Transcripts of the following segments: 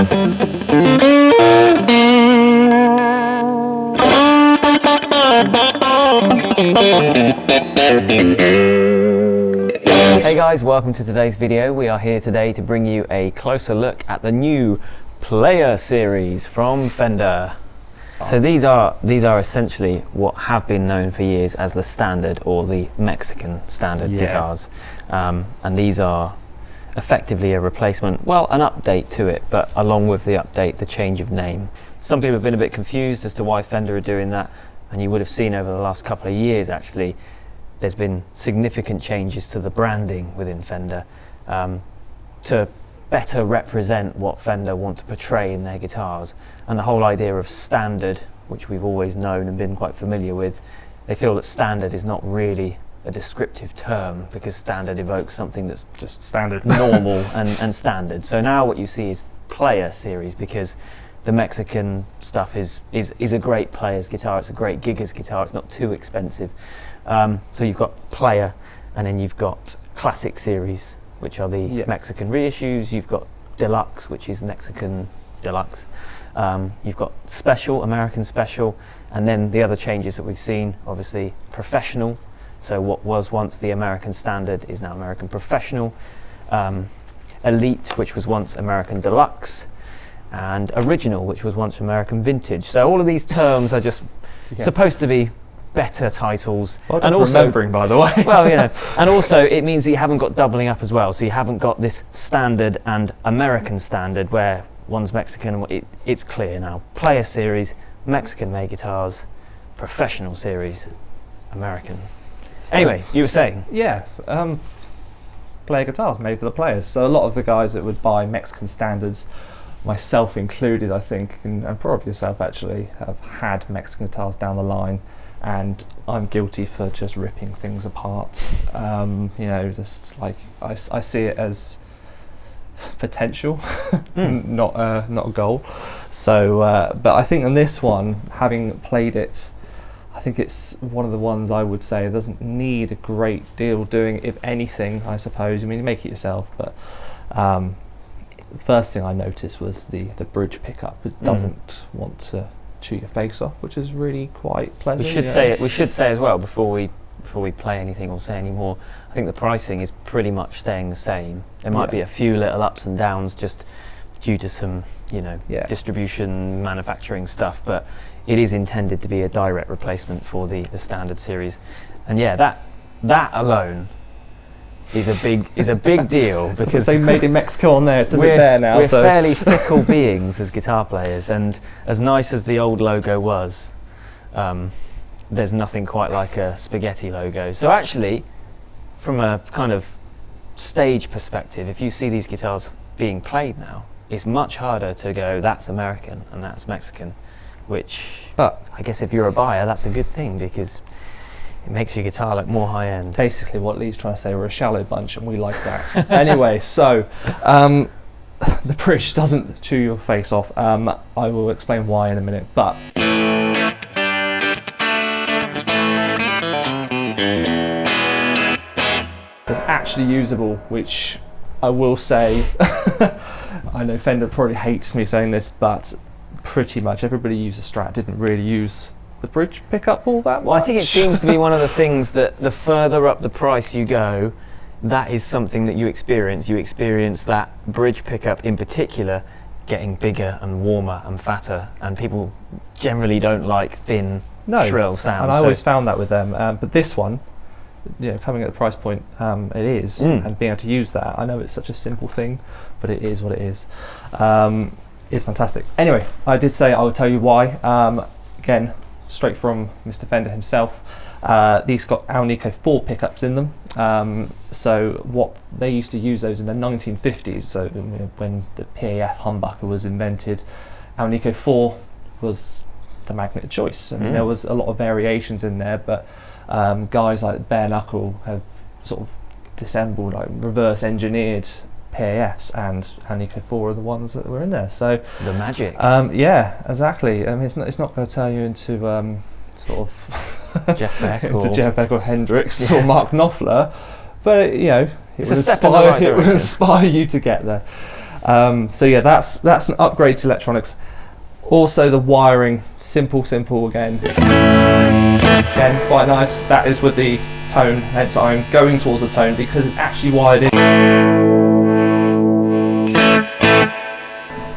Hey guys, welcome to today's video. We are here today to bring you a closer look at the new Player Series from Fender. So these are essentially what have been known for years as the standard, or the Mexican standard guitars, and these are effectively a replacement, well, an update to it, but along with the update, the change of name. Some people have been a bit confused as to why Fender are doing that, and you would have seen over the last couple of years actually there's been significant changes to the branding within Fender to better represent what Fender want to portray in their guitars. And the whole idea of standard, which we've always known and been quite familiar with, they feel that standard is not really a descriptive term, because standard evokes something that's just standard, normal and standard. So now what you see is Player Series, because the Mexican stuff is a great player's guitar, it's a great gigger's guitar, it's not too expensive. So you've got Player, and then you've got Classic Series, which are the Mexican reissues. You've got Deluxe, which is Mexican Deluxe. You've got Special, American Special, and then the other changes that we've seen, obviously Professional. So what was once the American Standard is now American Professional. Elite, which was once American Deluxe, and Original, which was once American Vintage. So all of these terms are just supposed to be better titles. Well, and also remembering, by the way. Well, you know, and also it means that you haven't got doubling up as well. So you haven't got this standard and American standard where one's Mexican. It's clear now. Player Series, Mexican made guitars. Professional Series, American. Anyway, you were saying? Yeah, player guitars made for the players. So a lot of the guys that would buy Mexican standards, myself included, I think, and probably yourself actually, have had Mexican guitars down the line. And I'm guilty for just ripping things apart. You know, just like I see it as potential, not a goal. So, but I think on this one, having played it, I think it's one of the ones I would say doesn't need a great deal doing, if anything, I suppose. I mean, you make it yourself, but the first thing I noticed was the bridge pickup. It doesn't want to chew your face off, which is really quite pleasant. We should say as well, before we play anything or say any more, I think the pricing is pretty much staying the same. There might be a few little ups and downs just due to some, you know, distribution, manufacturing stuff, but it is intended to be a direct replacement for the standard series. And yeah, that alone is a big deal, because they made in Mexico on there. It says it there now. We're fairly fickle beings as guitar players, and as nice as the old logo was, there's nothing quite like a spaghetti logo. So actually, from a kind of stage perspective, if you see these guitars being played now, it's much harder to go, that's American and that's Mexican, which, but I guess if you're a buyer, that's a good thing, because it makes your guitar look more high-end. Basically what Lee's trying to say, we're a shallow bunch and we like that. Anyway, so the bridge doesn't chew your face off. I will explain why in a minute, but it's actually usable, which I will say, I know Fender probably hates me saying this, but pretty much everybody who used a Strat didn't really use the bridge pickup all that much. Well, I think it seems to be one of the things that the further up the price you go, that is something that you experience. You experience that bridge pickup in particular getting bigger and warmer and fatter, and people generally don't like thin, shrill sounds. And I always found that with them, but this one, you know, coming at the price point it is, and being able to use that, I know it's such a simple thing, but it is what it is. It's fantastic. Anyway, I did say I would tell you why. Again, straight from Mr. Fender himself. These got Alnico 4 pickups in them. So what they used to use those in the 1950s, so when the PAF humbucker was invented, Alnico 4 was the magnet of choice. I mean, there was a lot of variations in there, but guys like Bare Knuckle have sort of disassembled, like reverse engineered PAFs, and Alnico 4 are the ones that were in there. So the magic. Yeah, exactly. I mean, it's not going to turn you into sort of Jeff Beck into Jeff Beck or Hendrix or Mark Knopfler, but you know, it would inspire you to get there. So yeah, that's an upgrade to electronics. Also the wiring, simple again. Again, quite nice. That is with the tone, hence I'm going towards the tone because it's actually wired in.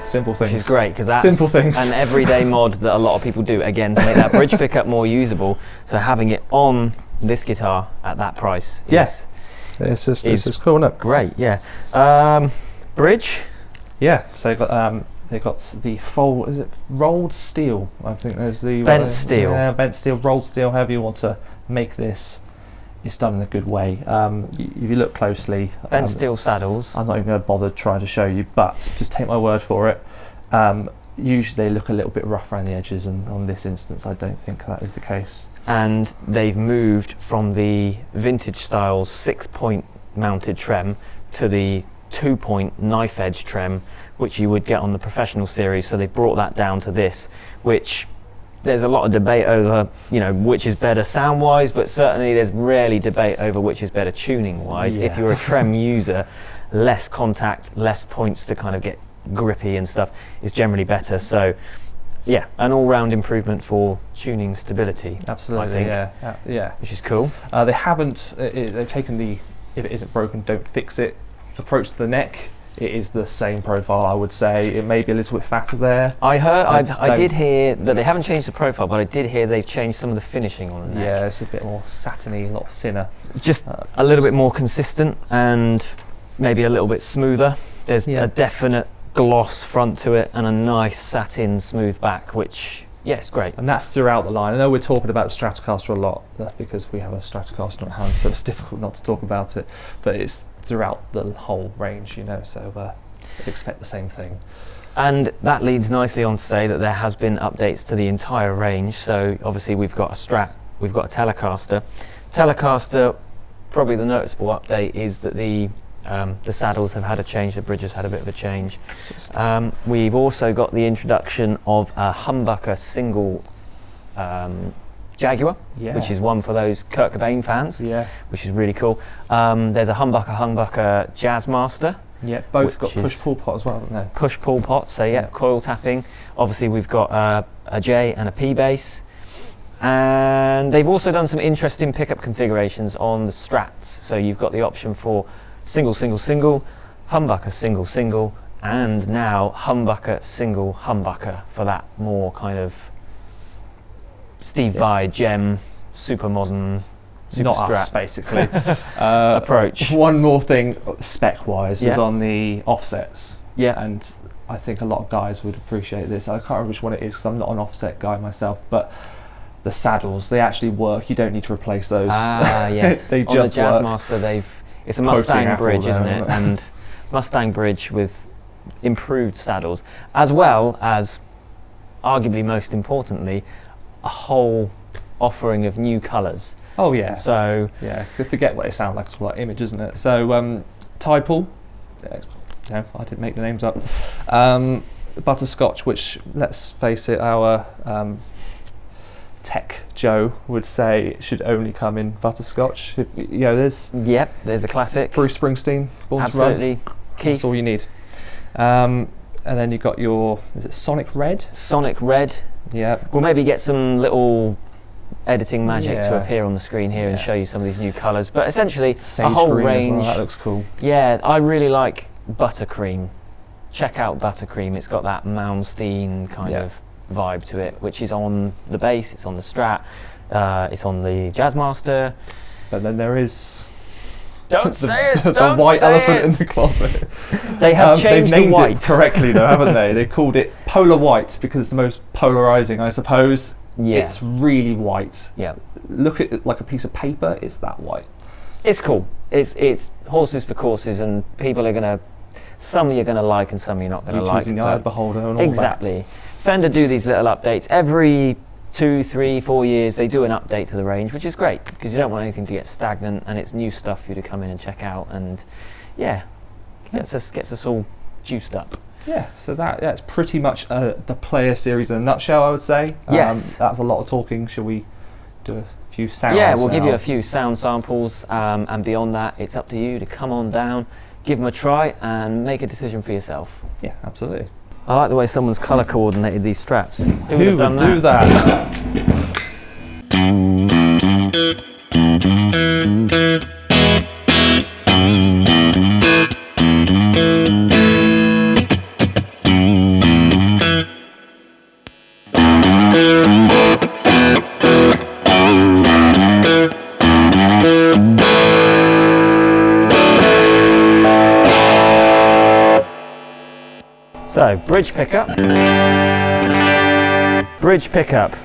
Simple things. Which is great, because that's simple things. An everyday mod that a lot of people do, again, to make that bridge pickup more usable. So having it on this guitar at that price is, it's just cool, isn't it? Great, yeah. Bridge? Yeah, so they've got the rolled steel? I think there's the... Bent steel. Yeah, bent steel, rolled steel, however you want to make this. It's done in a good way. If you look closely... Bent steel saddles. I'm not even going to bother trying to show you, but just take my word for it. Usually they look a little bit rough around the edges, and on this instance I don't think that is the case. And they've moved from the vintage styles 6-point mounted trem to the 2-point knife edge trem, which you would get on the professional series. So they brought that down to this, which there's a lot of debate over, you know, which is better sound wise, but certainly there's rarely debate over which is better tuning wise. Yeah. If you're a trem user, less contact, less points to kind of get grippy and stuff is generally better. So yeah, an all-round improvement for tuning stability. Absolutely, I think. Yeah, Which is cool. they haven't. They've taken the "if it isn't broken, don't fix it" approach to the neck. It is the same profile, I would say. It may be a little bit fatter there. I did hear that they haven't changed the profile, but I did hear they've changed some of the finishing on the neck. Yeah, it's a bit more satiny, a lot thinner. Just a little bit more consistent and maybe a little bit smoother. There's Yeah. a definite gloss front to it and a nice satin smooth back, which, yeah, it's great. And that's throughout the line. I know we're talking about the Stratocaster a lot. That's because we have a Stratocaster at hand, so it's difficult not to talk about it. But it's throughout the whole range, you know, so expect the same thing. And that leads nicely on to say that there has been updates to the entire range. So obviously we've got a Strat, we've got a Telecaster. Telecaster, probably the noticeable update is that the saddles have had a change, the bridge has had a bit of a change. We've also got the introduction of a humbucker single Jaguar, Yeah. which is one for those Kurt Cobain fans, Yeah. which is really cool. There's a humbucker Jazzmaster. Yeah, both got Which is push-pull pot as well, haven't they? Push-pull pot, so yeah, coil tapping. Obviously we've got a J and a P bass. And they've also done some interesting pickup configurations on the Strats. So you've got the option for single, single, single, humbucker, single, single, and now humbucker, single, humbucker for that more kind of Steve Vai, Gem, super modern, super Not Strat us, basically. approach. One more thing, spec-wise, was Yeah. on the offsets. Yeah. And I think a lot of guys would appreciate this. I can't remember which one it is because I'm not an offset guy myself, but the saddles, they actually work. You don't need to replace those. Ah, yes. They on just the work. Jazzmaster, it's a Quoting Mustang Apple bridge, there, isn't isn't it? it? And Mustang bridge with improved saddles, as well as, arguably most importantly, a whole offering of new colours. Oh yeah. So Yeah, could forget what they sound like. It's all like image, isn't it? So Typal, no, I didn't make the names up. Butterscotch, which, let's face it, our tech Joe would say should only come in butterscotch. If, you know, there's there's a classic. Bruce Springsteen, Born to Run. Absolutely key. That's all you need. And then you've got your, is it Sonic Red? Sonic Red. Yeah. We'll maybe get some little editing magic to Yeah. appear on the screen here and Yeah. show you some of these new colours. But essentially, Sage a whole green as range. well, that looks cool. Yeah, I really like Buttercream. Check out Buttercream. It's got that Malmsteen kind Yeah. of vibe to it, which is on the bass, it's on the Strat, it's on the Jazzmaster. But then there is Don't say it! the Don't white say elephant it. in the closet. They have changed they've the named white. it correctly though, haven't they? They called it Polar White because it's the most polarizing, I suppose. Yeah. It's really white. Yeah, Look at it like a piece of paper, it's that white. it's cool. It's horses for courses, and people are gonna. Some you're gonna like, and some you're not gonna Beauty like. is in the eye of the but- beholder and all Exactly. Fender do these little updates every 2, 3, 4 years. They do an update to the range, which is great because you don't want anything to get stagnant, and it's new stuff for you to come in and check out. And yeah, gets us all juiced up. that. Yeah, so that's pretty much the Player Series in a nutshell, I would say. Yes. That's a lot of talking. Shall we do a few sounds? Yeah, we'll give you now? a few sound samples, and beyond that, it's up to you to come on down, give them a try and make a decision for yourself. Yeah, absolutely. I like the way someone's colour coordinated these straps. Who Who would do that? So, bridge pickup. Bridge pickup.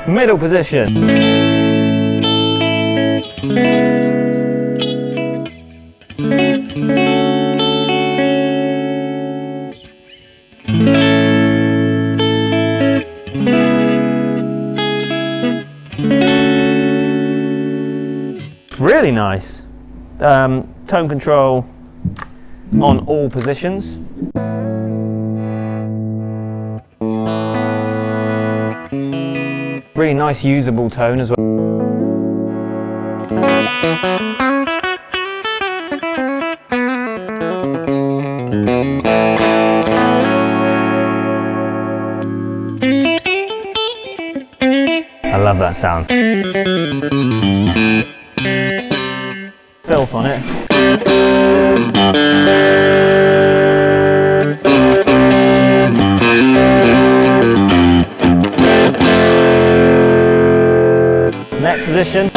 Middle position. Really nice. Tone control on all positions. Really nice usable tone as well. I love that sound. Filth on it. Neck position.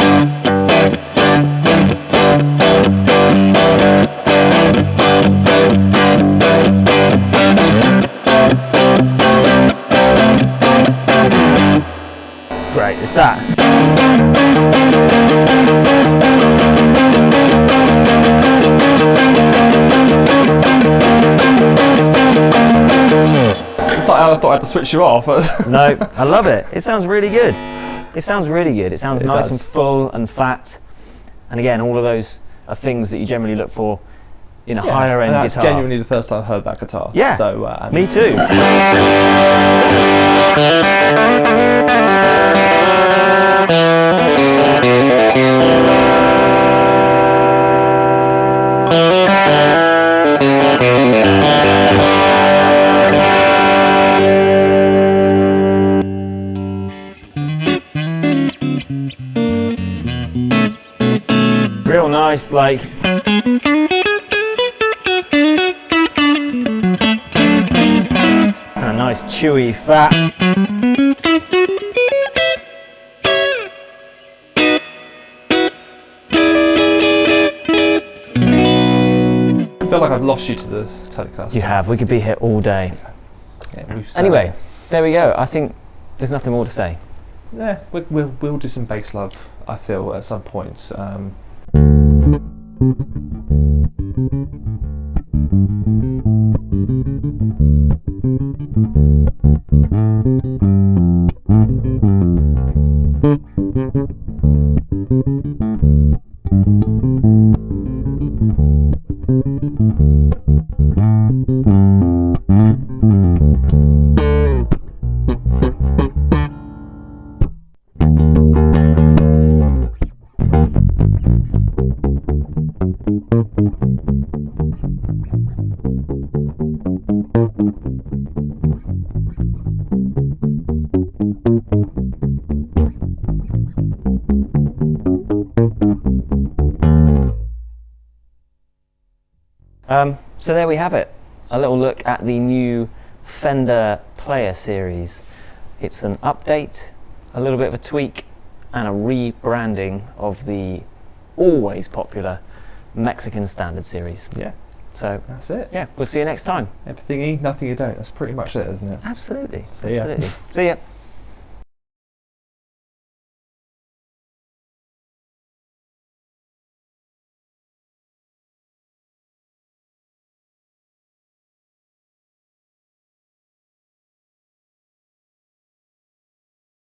It's great, it's that. It's like I thought I had to switch you off. No, I love it. It sounds really good. It sounds really good. It sounds nice and full and fat. And again, all of those are things that you generally look for in a higher end that's guitar. genuinely the first time I heard that guitar. Yeah, so, me too. Real nice, like. And a nice chewy fat. I feel like I've lost you to the Telecaster. You have. We could be here all day. Yeah, Anyway, there we go. I think there's nothing more to say. Yeah, we'll do some bass love, I feel, at some point. So there we have it, a little look at the new Fender Player Series. It's an update, a little bit of a tweak, and a rebranding of the always popular Mexican Standard Series. Yeah, so that's it. Yeah, we'll see you next time. Everything you, nothing you don't. That's pretty much it, isn't it? Absolutely. See ya. Absolutely. See ya.